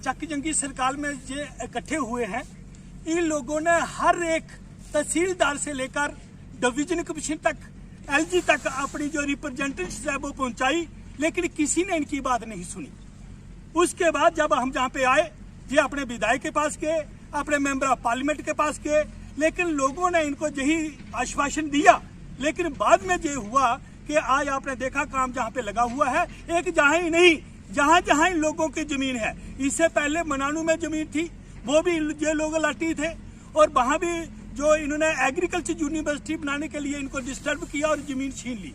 चक जंगी सरकार में जो इकट्ठे हुए हैं, इन लोगों ने हर एक तहसीलदार से लेकर डिवीजन कमीशन तक, एलजी तक अपनी जो रिप्रेजेंटेटिव है वो पहुंचाई, लेकिन किसी ने इनकी बात नहीं सुनी। उसके बाद जब हम जहाँ पे आए, ये अपने विधायक के पास गए, अपने मेंबर ऑफ पार्लियामेंट के पास गए, लेकिन लोगों ने इनको यही आश्वासन दिया। लेकिन बाद में ये हुआ कि आज आपने देखा काम जहाँ पे लगा हुआ है, एक जहाँ ही नहीं, जहाँ जहाँ इन लोगों की जमीन है। इससे पहले मनानू में जमीन थी, वो भी ये लोग लाटी थे, और वहाँ भी जो इन्होंने एग्रीकल्चर यूनिवर्सिटी बनाने के लिए इनको डिस्टर्ब किया और जमीन छीन ली।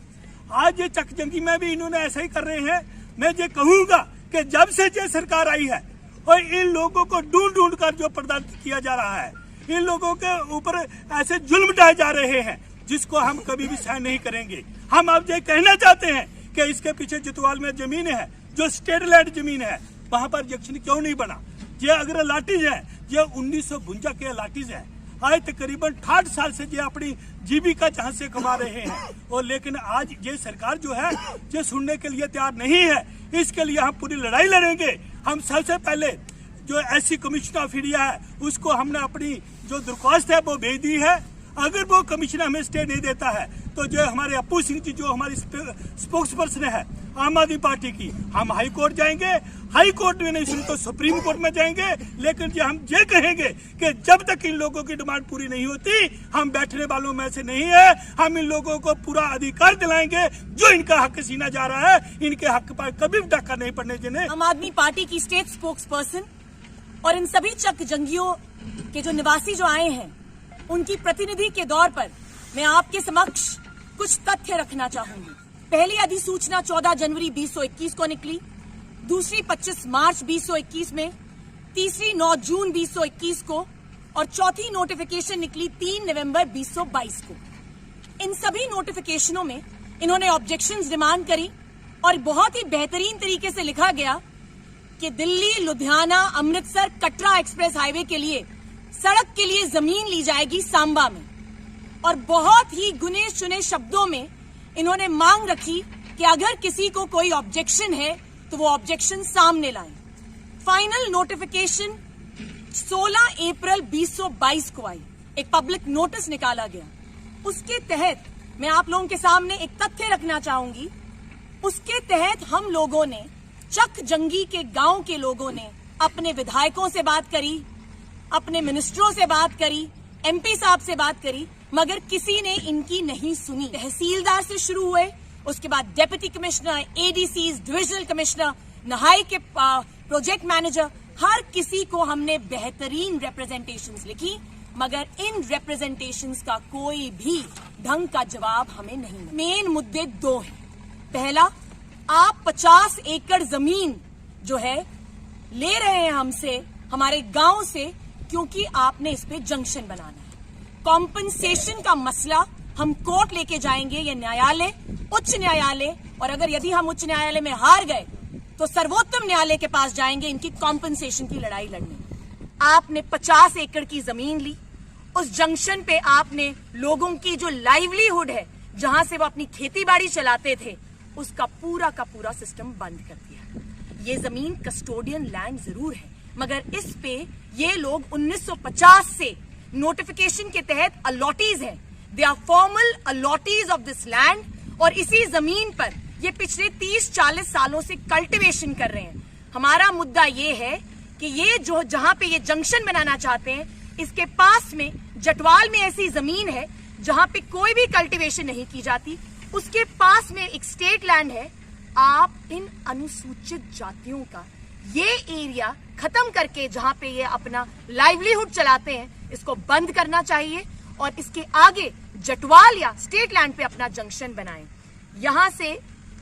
आज ये चकजंगी में भी इन्होंने ऐसा ही कर रहे हैं। मैं ये कहूंगा कि जब से ये सरकार आई है और इन लोगों को ढूंढ ढूंढ कर जो प्रदर्शित किया जा रहा है, इन लोगों के ऊपर ऐसे जुल्म ढाए जा रहे हैं जिसको हम कभी भी सहन नहीं करेंगे। हम अब ये कहना चाहते हैं कि इसके पीछे जितवाल में जमीन है, जो स्टेट लैंड जमीन है, वहां पर जंक्शन क्यों नहीं बना? ये अगर अलाटीज है, ये 1952 के अलाटीज है। आज तकरीबन 60 साल से ये अपनी जीविका जहां से कमा रहे हैं, और लेकिन आज ये सरकार जो है ये सुनने के लिए तैयार नहीं है। इसके लिए हम पूरी लड़ाई लड़ेंगे। हम सबसे पहले जो एससी कमीशन ऑफ इंडिया है उसको हमने अपनी जो दरख्वास्त है वो भेज दी है। अगर वो कमीशन हमें स्टे नहीं देता है तो जो हमारे अप्पू सिंह जी, जो हमारी स्पोक्स पर्सन है आम आदमी पार्टी की, हम हाई कोर्ट जाएंगे। हाई कोर्ट में नहीं सुनी तो सुप्रीम कोर्ट में जाएंगे। लेकिन जो हम ये कहेंगे कि जब तक इन लोगों की डिमांड पूरी नहीं होती, हम बैठने वालों में से नहीं है। हम इन लोगों को पूरा अधिकार दिलाएंगे। जो इनका हक छीना जा रहा है, इनके हक पर कभी डाका नहीं पड़ने देंगे। आम आदमी पार्टी की स्टेट स्पोक्स पर्सन और इन सभी चक जंगियों के जो निवासी जो आए हैं, उनकी प्रतिनिधि के दौर पर मैं आपके समक्ष कुछ तथ्य रखना चाहूंगी। पहली अधिसूचना 14 जनवरी 2021 को निकली, दूसरी 25 मार्च 2021 में, तीसरी 9 जून 2021 को, और चौथी नोटिफिकेशन निकली 3 नवंबर 2022 को। इन सभी नोटिफिकेशनों में इन्होंने ऑब्जेक्शंस डिमांड करी और बहुत ही बेहतरीन तरीके से लिखा गया कि दिल्ली, लुधियाना, अमृतसर, कटरा एक्सप्रेस हाईवे के लिए सड़क के लिए जमीन ली जाएगी सांबा में। और बहुत ही गुने चुने शब्दों में इन्होंने मांग रखी कि अगर किसी को कोई ऑब्जेक्शन है तो वो ऑब्जेक्शन सामने लाएं। फाइनल नोटिफिकेशन 16 अप्रैल 2022 को आई, एक पब्लिक नोटिस निकाला गया। उसके तहत मैं आप लोगों के सामने एक तथ्य रखना चाहूंगी। उसके तहत हम लोगों ने, चक जंगी के गांव के लोगों ने अपने विधायकों से बात करी, अपने मिनिस्टरों से बात करी, एमपी साहब से बात करी, मगर किसी ने इनकी नहीं सुनी। तहसीलदार से शुरू हुए, उसके बाद डेप्यूटी कमिश्नर, एडीसीज, डिविजनल कमिश्नर, नहाई के प्रोजेक्ट मैनेजर, हर किसी को हमने बेहतरीन रिप्रेजेंटेशंस लिखी, मगर इन रिप्रेजेंटेशंस का कोई भी ढंग का जवाब हमें नहीं मिला। मेन मुद्दे दो हैं। पहला, आप 50 एकड़ जमीन जो है ले रहे हैं हमसे, हमारे गांव से, क्योंकि आपने इस पे जंक्शन बनाना है। कॉम्पनसेशन का मसला हम कोर्ट लेके जाएंगे, ये न्यायालय, उच्च न्यायालय, और अगर यदि हम उच्च न्यायालय में हार गए तो सर्वोत्तम न्यायालय के पास जाएंगे इनकी कॉम्पनसेशन की लड़ाई लड़ने। आपने 50 एकड़ की जमीन ली, उस जंक्शन पे आपने लोगों की जो लाइवलीहुड है, जहां से वो अपनी खेती बाड़ी चलाते थे, उसका पूरा का पूरा सिस्टम बंद कर दिया। ये जमीन कस्टोडियन लैंड जरूर है, मगर इस पे ये लोग 1950 से नोटिफिकेशन के तहत अलॉटीज हैं। They are formal allottees of this land, और इसी जमीन पर ये पिछले 30-40 सालों से कल्टीवेशन कर रहे हैं। हमारा मुद्दा ये है कि ये जो जहां पे ये जंक्शन बनाना चाहते हैं, इसके पास में जटवाल में ऐसी जमीन है जहां पे कोई भी कल्टीवेशन नहीं की जाती। उसके पास में एक स्टेट लैंड है। आप इन अनुसूचित जातियों का ये एरिया खत्म करके जहां पे ये अपना लाइवलीहुड चलाते हैं, इसको बंद करना चाहिए, और इसके आगे जटवाल या स्टेट लैंड पे अपना जंक्शन बनाएं। यहां से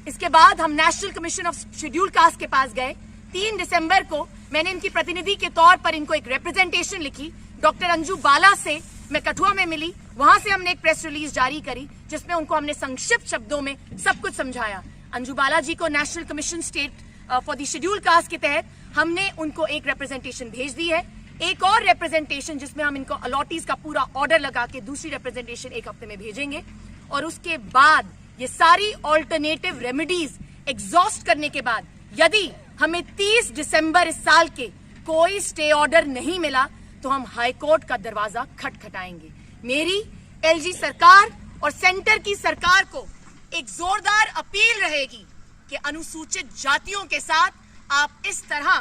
इसके बाद हम national commission of scheduled caste के पास गए। 3 दिसंबर को मैंने इनकी प्रतिनिधि के तौर पर इनको एक रिप्रेजेंटेशन लिखी। डॉक्टर अंजू बाला से मैं कठुआ में मिली, वहां से हमने एक प्रेस रिलीज जारी करी जिसमें उनको हमने संक्षिप्त शब्दों में सब कुछ समझाया। अंजू बाला जी को national commission state for the scheduled caste के तहत हमने उनको एक रिप्रेजेंटेशन भेज दी है। एक और रिप्रेजेंटेशन जिसमें हम इनको अलॉटीज का पूरा ऑर्डर लगा के दूसरी रिप्रेजेंटेशन 1 हफ्ते में भेजेंगे, और उसके बाद ये सारी ऑल्टरनेटिव रेमेडीज एग्जॉस्ट करने के बाद यदि हमें 30 दिसंबर इस साल के कोई स्टे ऑर्डर नहीं मिला तो हम हाई कोर्ट का दरवाजा खटखटाएंगे। मेरी एलजी सरकार और सेंटर की सरकार को एक जोरदार अपील रहेगी कि अनुसूचित जातियों के साथ आप इस तरह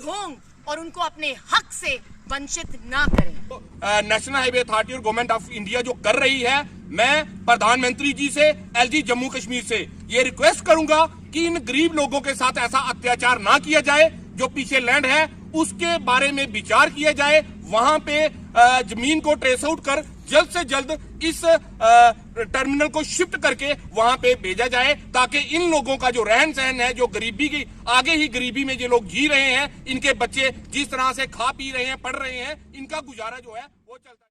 ढोंग और उनको अपने हक से वंचित ना करें। नेशनल हाईवे अथॉरिटी और गवर्नमेंट ऑफ इंडिया जो कर रही है, मैं प्रधानमंत्री जी से, एलजी जम्मू कश्मीर से ये रिक्वेस्ट करूंगा कि इन गरीब लोगों के साथ ऐसा अत्याचार ना किया जाए। जो पीछे लैंड है उसके बारे में विचार किया जाए, वहां पे जमीन को ट्रेस आउट कर जल्द से जल्द इस टर्मिनल को शिफ्ट करके वहां पे भेजा जाए, ताकि इन लोगों का जो रहन सहन है, जो गरीबी की आगे ही गरीबी में जो लोग जी रहे हैं, इनके बच्चे जिस तरह से खा पी रहे हैं, पढ़ रहे हैं, इनका गुजारा जो है वो चलता है।